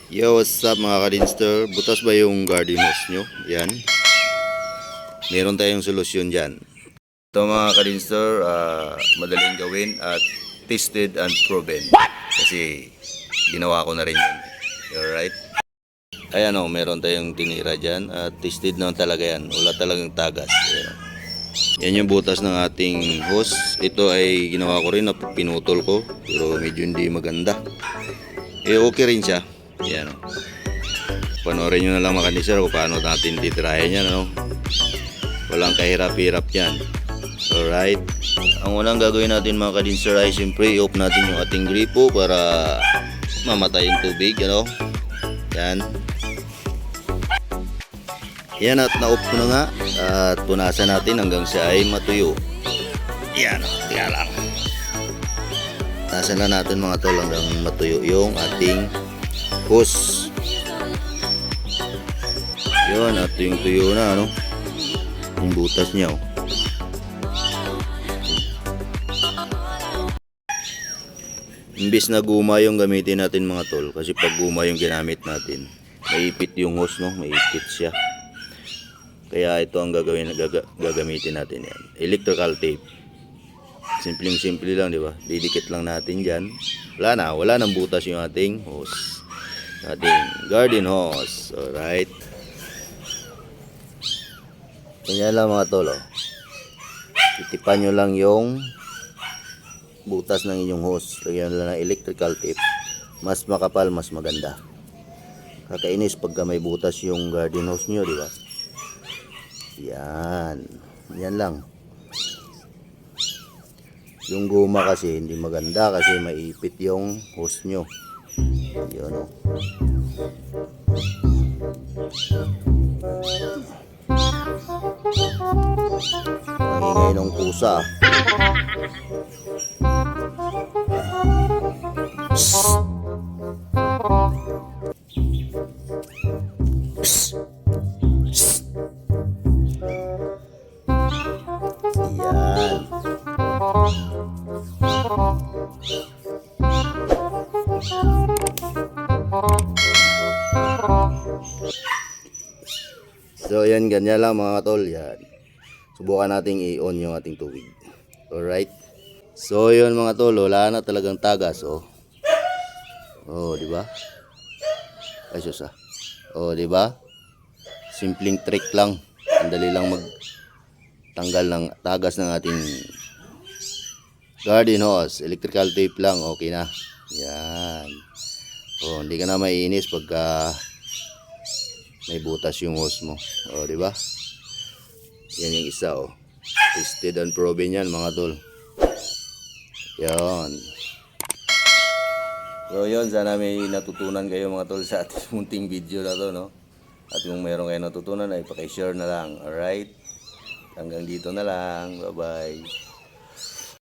Yo, what's up mga ka-Dinster? Butas ba yung garden hose nyo? Yan. Meron tayong solusyon dyan. Ito mga ka-Dinster, madaling gawin at tested and proven. Kasi ginawa ko na rin yun. Alright? Ayan o, meron tayong tinira dyan at tested naman talaga yan. Wala talagang tagas. Ayan, yan yung butas ng ating hose. Ito ay ginawa ko rin na pinutol ko. Pero medyo hindi maganda. Okay rin siya. Ayan o. Panoorin nyo na lang mga ka-Dinster kung paano natin titirahin yan, ano? Walang kahirap-hirap yan. Alright. Ang unang gagawin natin mga ka-Dinster ay siyempre i-off natin yung ating gripo para mamatay yung tubig, ano? Yan. Yan, at na-off ko na nga. At punasan natin hanggang siya ay matuyo. Yan, tiga lang. Punasan na natin mga tol hanggang matuyo yung ating hose. Yun, at yung tuyo na, ano? Yung butas niya, oh. Imbis na guma yung gamitin natin mga tol, kasi pag guma yung ginamit natin, maipit yung hose, no? Maipit siya. Kaya ito ang gagamitin natin yan. Electrical tape. Simpleng-simple lang, di ba? Didikit lang natin dyan. Wala nang butas yung ating hose. Ating garden hose. Alright. Kanya lang mga tol, oh. Titipan nyo lang yung butas ng inyong hose. Lagyan lang ng electrical tape. Mas makapal, mas maganda. Kakainis pagka may butas yung garden hose nyo, di ba? Yan. Yan lang. Yung guma kasi hindi maganda kasi maipit yung hose nyo. Yun, oh. Ang ingay ng pusa. Psst. Psst. Psst. Yan. So yan, ganyan lang mga tol. Yan. Subukan nating i-on yung ating tubig. Alright. So yun mga tol, wala na talagang tagas, oh. Oh, di ba? Ay sus ah. Oh, di ba? Simpleng trick lang. Ang dali lang magtanggal ng tagas ng ating garden hose. Electrical tape lang, okay na. Yan. Oh, hindi ka na maiinis pagka may butas yung hose mo. Oh, di ba? Yan yung isa, oh. Tested and proven yan mga tol. Yan. So yun, sana may natutunan kayo mga tol sa ating munting video na to, no? At kung mayroon kayo natutunan ay paki-share na lang. Alright? Hanggang dito na lang. Bye-bye.